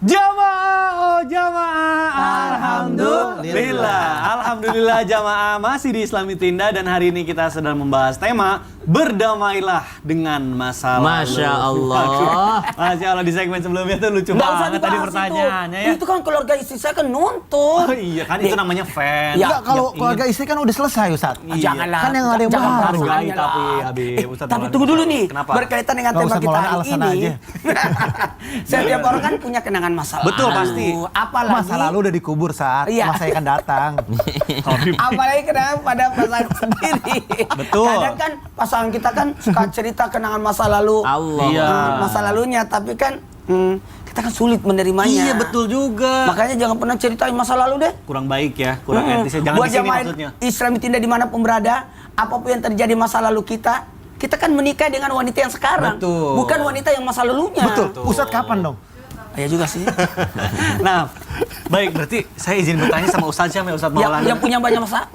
Jamaah, oh jamaah, Alhamdulillah jamaah masih di Islami Tinda dan hari ini kita sedang membahas tema berdamailah dengan masa lalu. Masya Allah. Masya Allah, di segmen sebelumnya tuh lucu banget tadi pertanyaannya ya. Itu kan keluarga istri saya kan nonton. Oh iya kan itu namanya fan. Ya, kalau keluarga istri kan udah selesai Ustaz. Iya. Janganlah. Kan yang ada yang jangan baru. Hargai jangan tapi lah. Habib, Ustaz Tapi Maulana. tunggu dulu nih. Kenapa? Berkaitan dengan Nggak tema usah kita Maulana, hari alasan ini. aja. Setiap orang kan punya kenangan masa lalu. Betul, pasti. Apalagi Masa lalu udah dikubur saat Iya. masa yang akan datang. apalagi kenangan pada pasangan sendiri. Betul. Kadang kan pasangan kita kan suka cerita kenangan masa lalu. Allah. Iya. Masa lalunya, tapi kan kita kan sulit menerimanya. Iya betul juga. Makanya jangan pernah ceritain masa lalu deh. Kurang baik ya, kurang etisnya. Jangan Buat di sini jamaah maksudnya. Islami Tinda dimanapun berada, apapun yang terjadi masa lalu kita kan menikah dengan wanita yang sekarang, Betul. bukan wanita yang masa lalunya. Betul. Ustaz kapan dong? Ya juga sih. Nah, baik berarti saya izin bertanya sama Ustaz Syam ya, Ustaz Maulana. yang punya banyak masa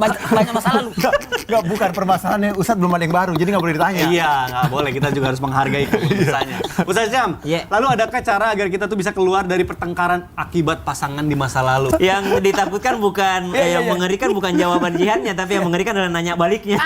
lalu. Enggak, bukan permasalahannya. Ustaz belum ada yang baru, jadi nggak boleh ditanya. Iya, nggak boleh. Kita juga harus menghargai keputusannya. Ustaz Syam, Iya. lalu adakah cara agar kita tuh bisa keluar dari pertengkaran akibat pasangan di masa lalu? Yang ditakutkan bukan, yang mengerikan bukan jawaban jihadnya, tapi yang mengerikan adalah nanya baliknya.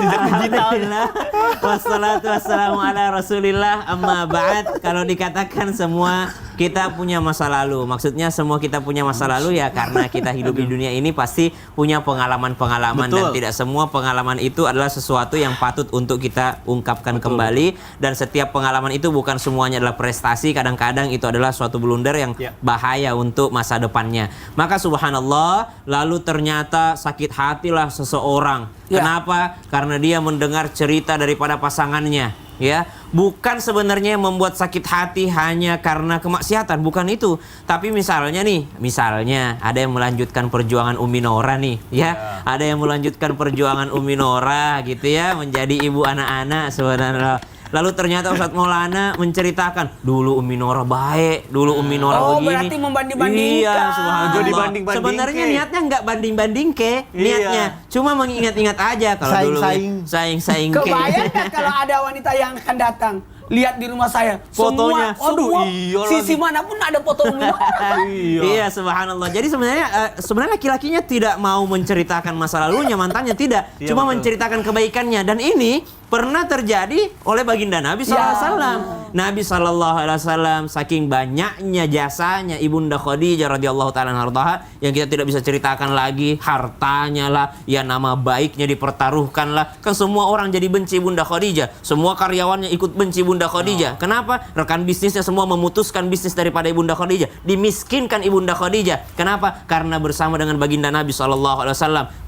Alhamdulillah, wassalatu wassalamu ala rasulillah, amma ba'd. Kalau dikatakan semua kita punya masa lalu, maksudnya semua kita punya masa lalu ya karena kita hidup di dunia ini pasti punya pengalaman-pengalaman. Betul. Dan tidak semua pengalaman itu adalah sesuatu yang patut untuk kita ungkapkan kembali, dan setiap pengalaman itu bukan semuanya adalah prestasi, kadang-kadang itu adalah suatu blunder yang Ya. bahaya untuk masa depannya. Maka subhanallah, lalu ternyata sakit hatilah seseorang. Ya. Kenapa? Karena dia mendengar cerita daripada pasangannya. Ya, bukan sebenarnya yang membuat sakit hati hanya karena kemaksiatan, bukan itu. Tapi misalnya ada yang melanjutkan perjuangan Umi Nora nih, ya. Ada yang melanjutkan perjuangan Umi Nora gitu ya, menjadi ibu anak-anak subhanallah. Lalu ternyata Ustadz Maulana menceritakan dulu Umi Nora baik, dulu Umi Nora Oh, begini. berarti membanding-bandingkan. Iya, subhanallah. Jadi banding-banding Sebenarnya ke. niatnya nggak banding-banding ke, niatnya cuma mengingat-ingat aja kalau dulu saing-saing ke. Kebayang nggak kalau ada wanita yang akan datang? Lihat di rumah saya, Fotonya. semua Iya sisi lagi. manapun ada foto Umi Nora. Iya, subhanallah. Jadi sebenarnya laki-lakinya tidak mau menceritakan masa lalunya, mantannya tidak, Iya, cuma betul. menceritakan kebaikannya. Dan ini pernah terjadi oleh baginda Nabi SAW. Nabi SAW saking banyaknya jasanya ibunda Khadijah radhiyallahu taala anha yang kita tidak bisa ceritakan lagi, hartanya lah, ya nama baiknya dipertaruhkan lah. Kan semua orang jadi benci ibunda Khadijah, semua karyawannya ikut benci ibunda Khadijah. Kenapa? Rekan bisnisnya semua memutuskan bisnis daripada ibunda Khadijah, dimiskinkan ibunda Khadijah. Kenapa? Karena bersama dengan baginda Nabi SAW.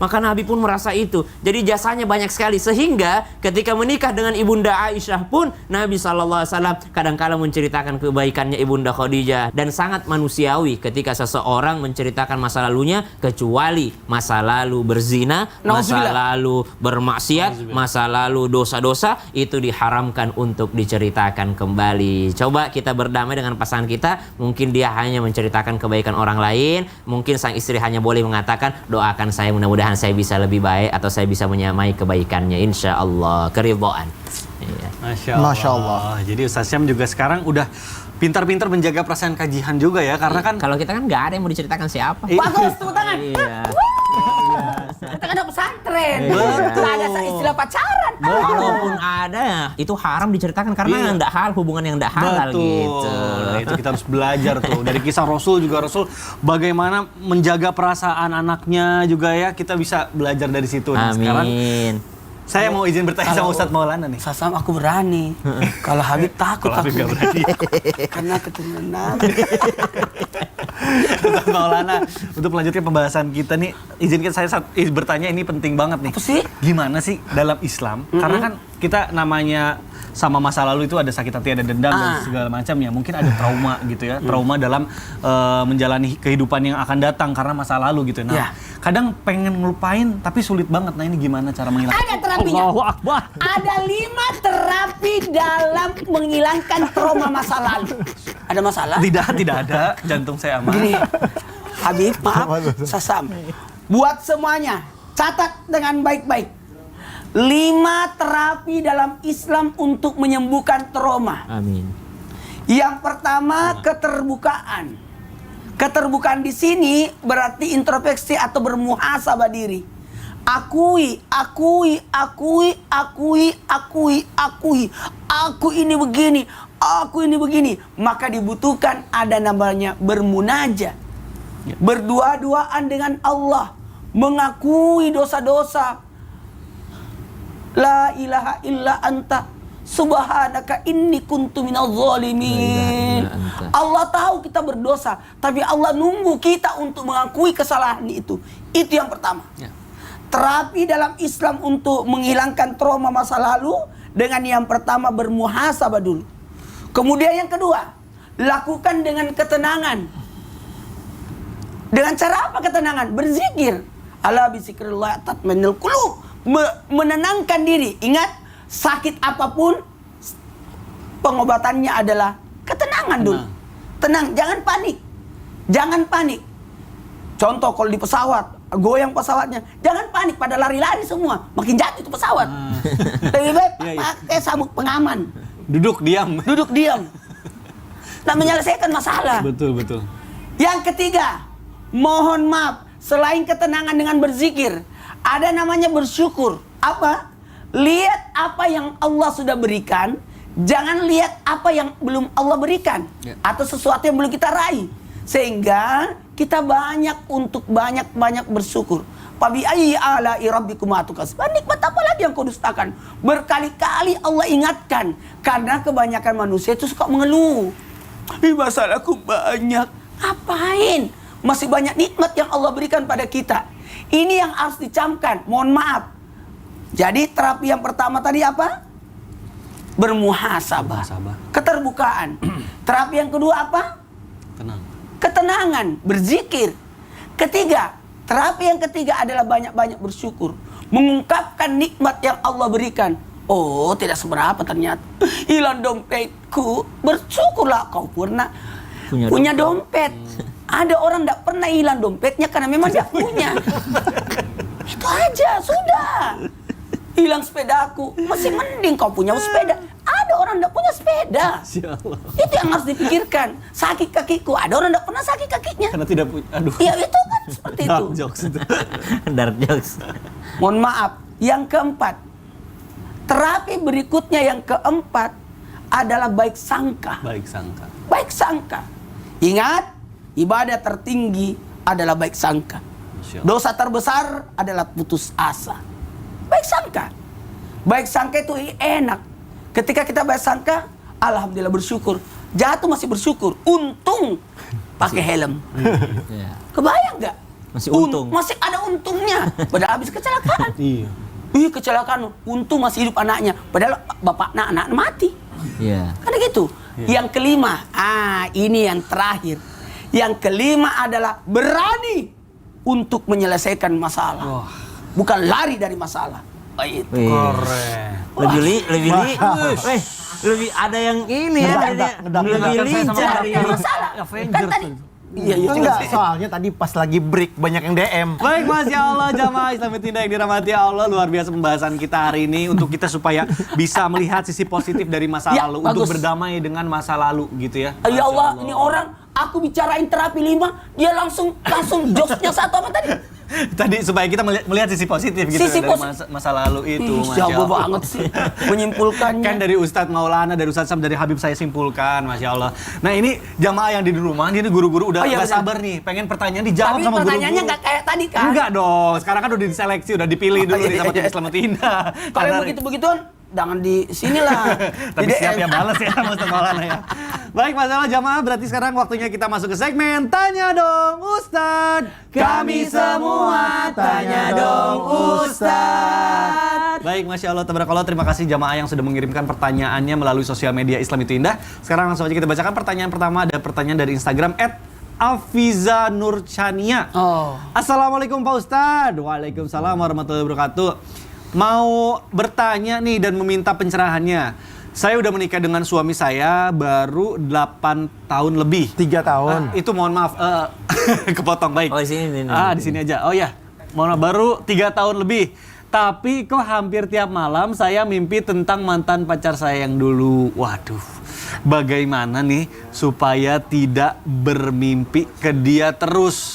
Maka Nabi pun merasa itu. Jadi jasanya banyak sekali, sehingga ketika menikah dengan ibunda Aisyah pun Nabi SAW kadang-kala menceritakan kebaikannya ibunda Khadijah. Dan sangat manusiawi ketika seseorang menceritakan masa lalunya, kecuali masa lalu berzina, masa lalu bermaksiat, masa lalu dosa-dosa, itu diharamkan untuk diceritakan kembali. Coba kita berdamai dengan pasangan kita. Mungkin dia hanya menceritakan kebaikan orang lain, mungkin sang istri hanya boleh mengatakan, doakan saya mudah-mudahan saya bisa lebih baik atau saya bisa menyamai kebaikannya, insya Allah. Keridhaan. Iya. Masya Allah. Jadi Ustaz Syam juga sekarang udah pintar-pintar menjaga perasaan kajian juga ya, karena kan Kalau kita kan nggak ada yang mau diceritakan siapa. Bagus, tepuk tangan. Iya. Kita kan ada pesantren. Betul. Nggak ada istilah pacaran. Kalaupun ada, itu haram diceritakan karena nggak hal, hubungan yang nggak halal gitu. Nah, itu kita harus belajar tuh dari kisah Rasul juga. Rasul bagaimana menjaga perasaan anaknya juga ya, kita bisa belajar dari situ. Nah, sekarang Amin. saya mau izin bertanya sama Ustadz Maulana nih. Sasam aku berani. Kalau Habib takut Kalau Habib nggak berani. Karena keturunan Nabi. Ustadz Maulana, untuk melanjutkan pembahasan kita nih, izinkan saya bertanya, ini penting banget nih. Apa sih? Gimana sih dalam Islam? Karena kan kita namanya sama masa lalu itu ada sakit hati, ada dendam dan segala macam ya. Mungkin ada trauma gitu ya, trauma dalam menjalani kehidupan yang akan datang karena masa lalu gitu. Nah, kadang pengen ngelupain tapi sulit banget. Nah, ini gimana cara menghilangkan? Ada terapinya. Allahu Akbar. Ada 5 terapi dalam menghilangkan trauma masa lalu. Ada masalah? Tidak ada. Jantung saya aman. Gini, Habib, maaf, Sasam. Buat semuanya, catat dengan baik-baik. 5 terapi dalam Islam untuk menyembuhkan trauma. Amin. Yang pertama, keterbukaan. Keterbukaan di sini berarti introspeksi atau bermuhasabah diri. Akui. Aku ini begini. Maka dibutuhkan ada namanya bermunajat. Berdua-duaan dengan Allah. Mengakui dosa-dosa. La ilaha illa anta subhanaka inni kuntu minadz zalimin. Allah tahu kita berdosa, tapi Allah nunggu kita untuk mengakui kesalahan itu. Itu yang pertama. Ya. Terapi dalam Islam untuk menghilangkan trauma masa lalu dengan yang pertama bermuhasabah dulu. Kemudian yang kedua, lakukan dengan ketenangan. Dengan cara apa ketenangan? Berzikir. Ala bizikrillah tatmainnul qulub. Menenangkan diri. Ingat, sakit apapun pengobatannya adalah ketenangan dulu. Tenang, jangan panik. Jangan panik. Contoh kalau di pesawat, goyang pesawatnya, jangan panik, pada lari-lari semua, makin jatuh itu pesawat. Lebih baik pakai sabuk pengaman. Duduk diam. Nah, menyelesaikan masalah. Betul. Yang ketiga, mohon maaf. Selain ketenangan dengan berzikir, ada namanya bersyukur. Apa? Lihat apa yang Allah sudah berikan. Jangan lihat apa yang belum Allah berikan. Atau sesuatu yang belum kita raih. Sehingga kita banyak bersyukur. Fabi ayyi ala'i rabbikuma tukazziban. Nikmat apa lagi yang kau dustakan? Berkali-kali Allah ingatkan. Karena kebanyakan manusia itu suka mengeluh. Masalahku banyak. Ngapain? Masih banyak nikmat yang Allah berikan pada kita. Ini yang harus dicamkan. Mohon maaf. Jadi terapi yang pertama tadi apa? Bermuhasabah. Keterbukaan. Terapi yang kedua apa? Ketenangan. Berzikir. Ketiga. Terapi yang ketiga adalah banyak-banyak bersyukur. Mengungkapkan nikmat yang Allah berikan. Oh, tidak seberapa ternyata. Hilang dompetku. Bersyukurlah kau pernah punya dompet. Ada orang tidak pernah hilang dompetnya karena memang dia punya. Itu aja, sudah. Hilang sepedaku, masih mending kau punya sepeda. Ada orang tidak punya sepeda. Itu yang harus dipikirkan. Sakit kakiku, ada orang tidak pernah sakit kakinya. Karena tidak punya, aduh. Iya, itu kan seperti itu. Dark jokes. Mohon maaf. Yang keempat, terapi berikutnya yang keempat adalah baik sangka. Baik sangka. Ingat, ibadah tertinggi adalah baik sangka. Dosa terbesar adalah putus asa. Baik sangka. Baik sangka itu enak. Ketika kita baik sangka, alhamdulillah bersyukur. Jatuh masih bersyukur. Untung pakai helm. Kebayang nggak? Masih untung. Masih ada untungnya. Padahal habis kecelakaan. Iya. Kecelakaan. Untung masih hidup anaknya. Padahal bapaknya anak mati. Iya. Kan gitu. Yang kelima, ini yang terakhir. Yang kelima adalah berani untuk menyelesaikan masalah. Bukan lari dari masalah. Itu. Lebih ada yang ini ya. Lebih lincah. Masalah. Kan tadi. Iya, Enggak, soalnya tadi pas lagi break banyak yang DM. Baik, Masya Allah, jamaah Islami Tindak yang dirahmati Allah. Luar biasa pembahasan kita hari ini untuk kita supaya bisa melihat sisi positif dari masa lalu. Bagus. Untuk berdamai dengan masa lalu gitu ya. Ya Allah, ini orang aku bicarain terapi 5, dia langsung jokesnya satu apa tadi? Tadi supaya kita melihat sisi positif gitu Sisi dari masa lalu itu. Masya Jago Allah. banget sih menyimpulkannya. Kan dari Ustadz Maulana, dari Ustadz Sam, dari Habib saya simpulkan, Masya Allah. Nah ini jamaah yang di rumah, ini guru-guru udah gak sabar nih, pengen pertanyaan dijawab Tapi sama guru-guru. pertanyaannya nggak kayak tadi kan? Enggak dong, sekarang kan udah diseleksi, udah dipilih dulu nih sama tim Islami Tindak. Kalau yang begitu-begituan, jangan di sinilah. Tapi siap ya balas ya Ustadz Maulana ya. Baik, masalah jamaah, berarti sekarang waktunya kita masuk ke segmen Tanya Dong Ustadz. Kami semua tanya dong Ustadz. Baik, Masya Allah, tabarakallah. Terima kasih jamaah yang sudah mengirimkan pertanyaannya melalui sosial media Islam Itu Indah. Sekarang langsung aja kita bacakan pertanyaan pertama. Ada pertanyaan dari Instagram @Afiza Nurchania. Assalamualaikum Pak Ustadz. Waalaikumsalam warahmatullahi wabarakatuh. Mau bertanya nih dan meminta pencerahannya. Saya udah menikah dengan suami saya baru 8 tahun lebih. 3 tahun. Itu mohon maaf, kepotong, baik. Oh, di sini. Di sini aja. Oh ya, mohon maaf, baru 3 tahun lebih. Tapi kok hampir tiap malam saya mimpi tentang mantan pacar saya yang dulu. Waduh. Bagaimana nih supaya tidak bermimpi ke dia terus?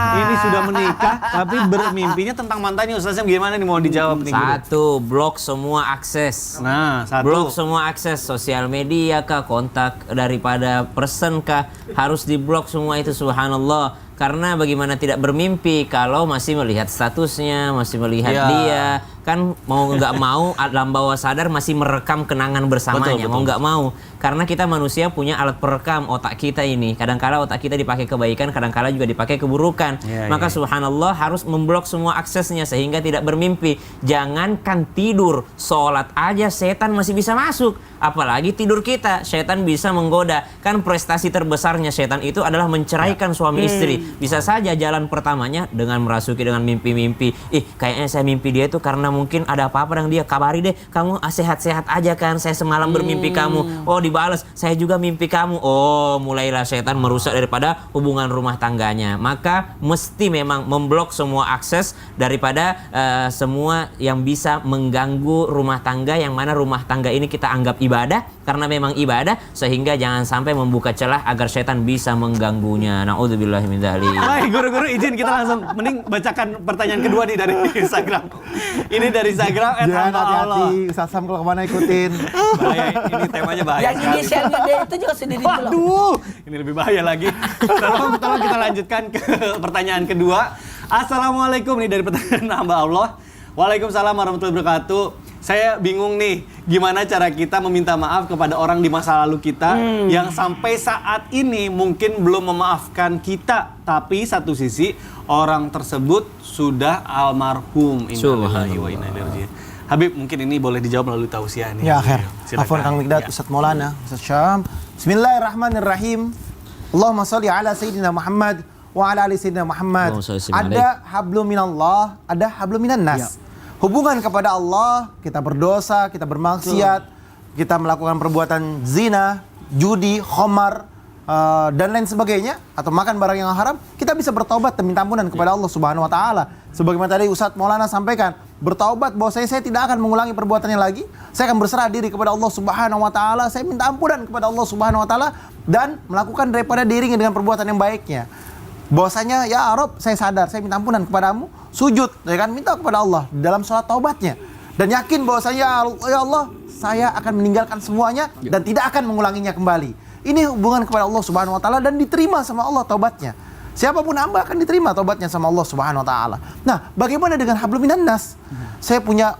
Ini sudah menikah tapi bermimpinya tentang mantannya. Ustaz Sam gimana nih mau dijawab nih? Guru? Satu, blok semua akses. Nah, Blok satu. semua akses sosial media kah, kontak daripada person kah, harus diblok semua itu, subhanallah. Karena bagaimana tidak bermimpi kalau masih melihat statusnya, masih melihat Ya. dia, kan mau nggak mau alam bawah sadar masih merekam kenangan bersamanya, Betul, mau betul. nggak mau. Karena kita manusia punya alat perekam otak kita ini. Kadangkala otak kita dipakai kebaikan, kadangkala juga dipakai keburukan. Ya, Maka ya. subhanallah harus memblok semua aksesnya sehingga tidak bermimpi. Jangankan tidur, sholat aja setan masih bisa masuk. Apalagi tidur kita, setan bisa menggoda. Kan prestasi terbesarnya setan itu adalah menceraikan suami istri. Bisa saja jalan pertamanya dengan merasuki dengan mimpi-mimpi. Kayaknya saya mimpi dia itu karena mungkin ada apa-apa dengan dia. Kabari deh, kamu sehat-sehat aja kan? Saya semalam bermimpi kamu. Oh, dibalas, saya juga mimpi kamu. Oh, mulailah setan merusak daripada hubungan rumah tangganya. Maka mesti memang memblok semua akses daripada semua yang bisa mengganggu rumah tangga, yang mana rumah tangga ini kita anggap ibadah karena memang ibadah, sehingga jangan sampai membuka celah agar setan bisa mengganggunya. Na'udzubillahi min dzalik. Baik, guru-guru izin kita langsung mending bacakan pertanyaan kedua nih dari Instagram. Ini dari Instagram Jangan @hamba Allah. hati-hati, Ustaz Sam kalau kemana ikutin. Bahaya, ini temanya bahaya. Yang sekali. inisialnya D itu juga sudah diblok. Waduh, ini lebih bahaya lagi. Tolong kita lanjutkan ke pertanyaan kedua. Assalamualaikum nih dari pertanyaan hamba Allah. Waalaikumsalam warahmatullahi wabarakatuh. Saya bingung nih, gimana cara kita meminta maaf kepada orang di masa lalu kita yang sampai saat ini mungkin belum memaafkan kita, tapi satu sisi orang tersebut sudah almarhum. Innalillahi wa inna ilaihi raji'un. Habib, mungkin ini boleh dijawab melalui tausiah nih. Ya, akhir. Silakan. Afwan Kang Mikdad, Ya. Ustaz Maulana, Ustaz Syam. Bismillahirrahmanirrahim. Allahumma shalli ala Sayyidina Muhammad wa ala ali Sayyidina Muhammad. Allahumma shalli wa sallim Ada hablum minallah, ada hablum minan nas. Hubungan kepada Allah, kita berdosa, kita bermaksiat, kita melakukan perbuatan zina, judi, khamar, dan lain sebagainya, atau makan barang yang haram, kita bisa bertaubat dan minta ampunan kepada Allah Subhanahu wa taala. Sebagaimana tadi Ustaz Maulana sampaikan, bertaubat bahwa saya tidak akan mengulangi perbuatannya lagi. Saya akan berserah diri kepada Allah Subhanahu wa taala, saya minta ampunan kepada Allah Subhanahu wa taala dan melakukan daripada dirinya dengan perbuatan yang baiknya. Bahwasanya ya Rabb, saya sadar, saya minta ampunan kepadamu, sujud, ya kan, minta kepada Allah dalam sholat taubatnya, dan yakin bahwasanya ya Allah, saya akan meninggalkan semuanya dan tidak akan mengulanginya kembali. Ini hubungan kepada Allah Subhanahu wa taala dan diterima sama Allah taubatnya. Siapapun hamba akan diterima taubatnya sama Allah Subhanahu wa taala. Nah, bagaimana dengan hablum minan nas? Saya punya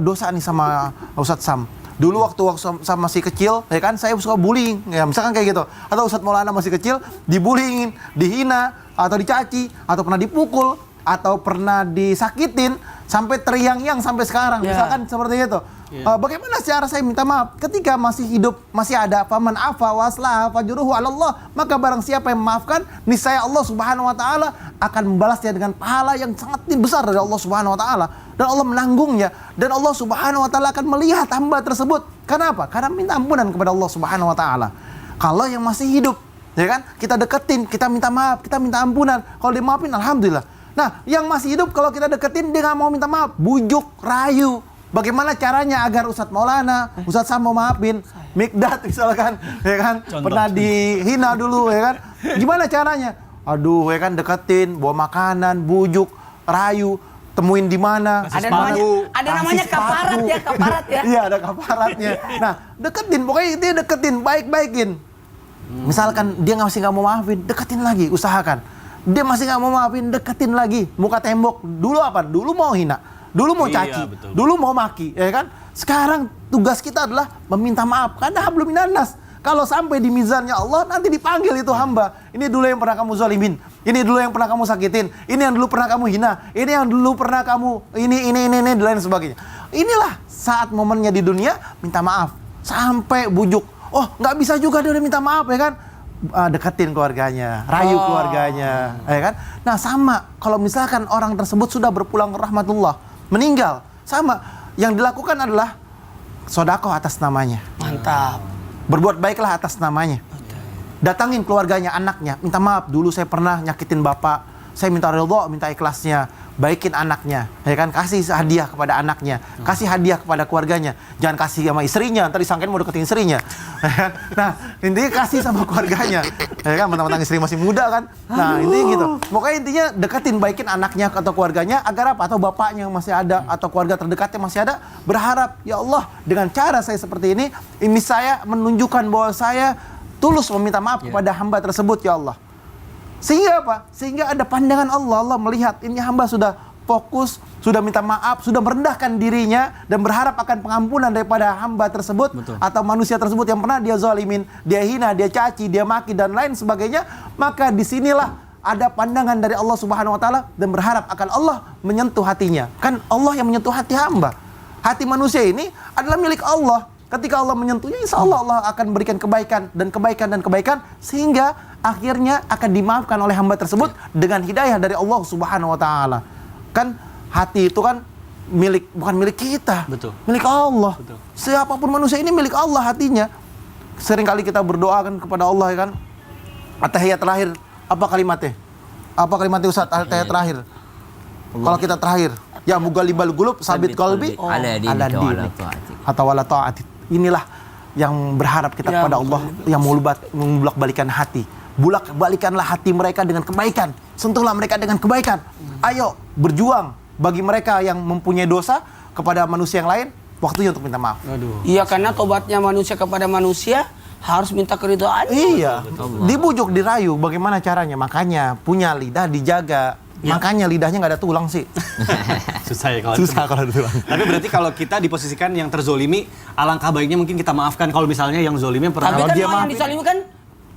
dosa nih sama Ustaz Sam. Dulu waktu saya masih kecil, ya kan, saya suka bullying, ya misalkan kayak gitu. Atau Ustadz Maulana masih kecil, dibullyingin, dihina, atau dicaci, atau pernah dipukul, atau pernah disakitin, sampai teriang-yang sampai sekarang, misalkan seperti itu. Bagaimana cara saya minta maaf? Ketika masih hidup, masih ada, faman afa wa aslaha fajruhu 'ala Allah, maka barang siapa yang memaafkan, niscaya Allah Subhanahu wa taala akan membalasnya dengan pahala yang sangat besar dari Allah Subhanahu wa taala, dan Allah menanggungnya, dan Allah Subhanahu wa taala akan melihat hamba tersebut. Kenapa? Karena minta ampunan kepada Allah Subhanahu wa taala. Kalau yang masih hidup, ya kan, kita deketin, kita minta maaf, kita minta ampunan. Kalau dimaafin, alhamdulillah. Nah, yang masih hidup kalau kita deketin dia nggak mau minta maaf, bujuk, rayu. Bagaimana caranya agar Ustadz Maulana, Ustadz Sam mau maafin Mikdad misalkan, ya kan, pernah dihina dulu, ya kan? Gimana caranya? Aduh, ya kan, deketin, bawa makanan, bujuk, rayu, temuin di mana? Ada namanya kafarat ya, kafarat ya. Iya, ada kafaratnya. Nah, deketin, pokoknya dia deketin, baik-baikin. Misalkan dia masih nggak mau maafin, deketin lagi, usahakan. Dia masih nggak mau maafin, deketin lagi, muka tembok. Dulu apa? Dulu mau hina, dulu mau caci, betul. dulu mau maki, ya kan? Sekarang tugas kita adalah meminta maaf, karena hablum minan nas. Kalau sampai di mizannya Allah, nanti dipanggil itu hamba. Ini dulu yang pernah kamu zalimin, ini dulu yang pernah kamu sakitin, ini yang dulu pernah kamu hina, ini yang dulu pernah kamu ini dan lain sebagainya. Inilah saat momennya di dunia, minta maaf sampai bujuk. Oh, nggak bisa juga dia udah minta maaf, ya kan? Deketin keluarganya, rayu keluarganya, ya kan? Nah, sama kalau misalkan orang tersebut sudah berpulang ke rahmatullah, meninggal, sama yang dilakukan adalah sodako atas namanya. Mantap. Berbuat baiklah atas namanya. Datangin keluarganya, anaknya, minta maaf, dulu saya pernah nyakitin bapak, saya minta ridho, minta ikhlasnya. baikin anaknya, ya kan, kasih hadiah kepada anaknya, kasih hadiah kepada keluarganya, jangan kasih sama istrinya, ntar disangkain mau deketin istrinya. Ya kan? Nah, intinya kasih sama keluarganya, ya kan, mentang-mentang istri masih muda kan. Nah, intinya gitu. Pokoknya intinya deketin, baikin anaknya atau keluarganya agar apa? Atau bapaknya yang masih ada atau keluarga terdekatnya masih ada, berharap, ya Allah, dengan cara saya seperti ini saya menunjukkan bahwa saya tulus meminta maaf kepada hamba tersebut, ya Allah. Sehingga apa? Sehingga ada pandangan Allah. Allah melihat ini hamba sudah fokus, sudah minta maaf, sudah merendahkan dirinya dan berharap akan pengampunan daripada hamba tersebut. Betul. Atau manusia tersebut yang pernah dia zalimin, dia hina, dia caci, dia maki dan lain sebagainya. Maka disinilah ada pandangan dari Allah Subhanahu wa taala dan berharap akan Allah menyentuh hatinya. Kan Allah yang menyentuh hati hamba. Hati manusia ini adalah milik Allah. Ketika Allah menyentuhnya, insya Allah Allah akan berikan kebaikan dan kebaikan dan kebaikan sehingga akhirnya akan dimaafkan oleh hamba tersebut dengan hidayah dari Allah Subhanahu wa taala. Kan hati itu kan bukan milik kita. Betul. Milik Allah. Betul. Siapapun manusia ini milik Allah hatinya. Seringkali kita berdoa kan kepada Allah, ya kan. At-tahiyat terakhir, apa kalimatnya? Apa kalimatnya Ustaz? At-tahiyat terakhir. Kalau kita terakhir, ya mughalibal qulub sabit qalbi ala dinika wala ta'atik. atau wala ta'atit. Inilah yang berharap kita kepada Allah yang membulak-balikan hati. Bulak-balikanlah hati mereka dengan kebaikan. Sentuhlah mereka dengan kebaikan. Ayo berjuang bagi mereka yang mempunyai dosa kepada manusia yang lain. Waktunya untuk minta maaf. Aduh. Iya, karena tobatnya manusia kepada manusia harus minta keridhaan. Iya, dibujuk, dirayu. Bagaimana caranya? Makanya punya lidah dijaga. Makanya lidahnya nggak ada tulang sih. Susah ya kalau Susah kalau ada tulang. Tapi berarti kalau kita diposisikan yang terzolimi, alangkah baiknya mungkin kita maafkan. Kalau misalnya yang zolimi pernah Tapi kan dia orang yang maafin. disalimi kan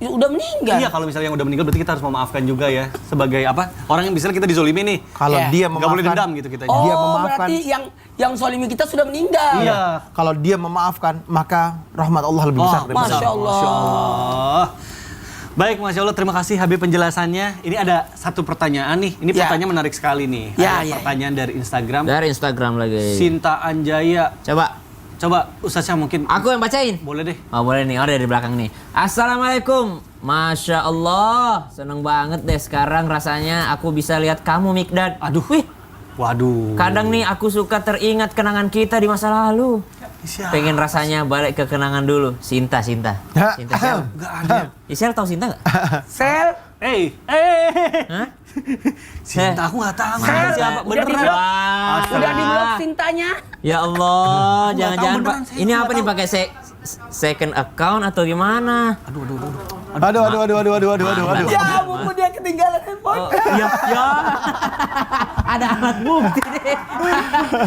udah meninggal. Iya, kalau misalnya yang udah meninggal berarti kita harus memaafkan juga ya. Sebagai apa? Orang yang misalnya kita dizolimi nih. Kalau Iya. dia Nggak boleh memaafkan, dendam gitu kita. Oh, Dia memaafkan. berarti yang zalimi kita sudah meninggal. Iya. kalau dia memaafkan, maka rahmat Allah lebih besar. daripada Masya Allah. Masya Allah. Baik, Masya Allah, terima kasih Habib penjelasannya. Ini ada satu pertanyaan nih. Ini Ya. pertanyaan menarik sekali nih. Ya, Ada ya, pertanyaan dari Instagram. Dari Instagram lagi. Sinta Anjaya. Coba, Ustaznya mungkin aku yang bacain. boleh deh. Oh boleh nih, dari belakang nih. Assalamualaikum. Masya Allah, seneng banget deh sekarang rasanya aku bisa lihat kamu, Mikdad. Aduh. Wih, Waduh. kadang nih aku suka teringat kenangan kita di masa lalu. Siapa? Pengen rasanya balik ke kenangan dulu. Sinta. Sinta siapa? Nggak ada. Isel tahu Sinta nggak? Sel, Hah? Sinta aku nggak tahu. Mana siapa? udah Beneran? di-blok. Wah. udah di-blok Sintanya. Ya Allah, Aku nggak jangan-jangan tahu Pak. beneran, saya Ini nggak apa nih tahu. pakai second account atau gimana? Aduh. Ya, buku dia ketinggalan handphone. Ya, ada alat bukti deh.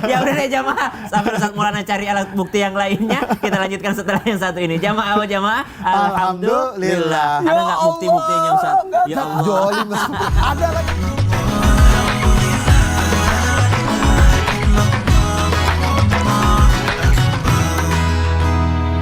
Ya udah deh jamaah, sampai Ustaz Maulana cari alat bukti yang lainnya. Kita lanjutkan setelah yang satu ini. Jamaah, Alhamdulillah. Ada nggak bukti-buktinya Ustaz? Ya Allah. Jolim. Ada lagi.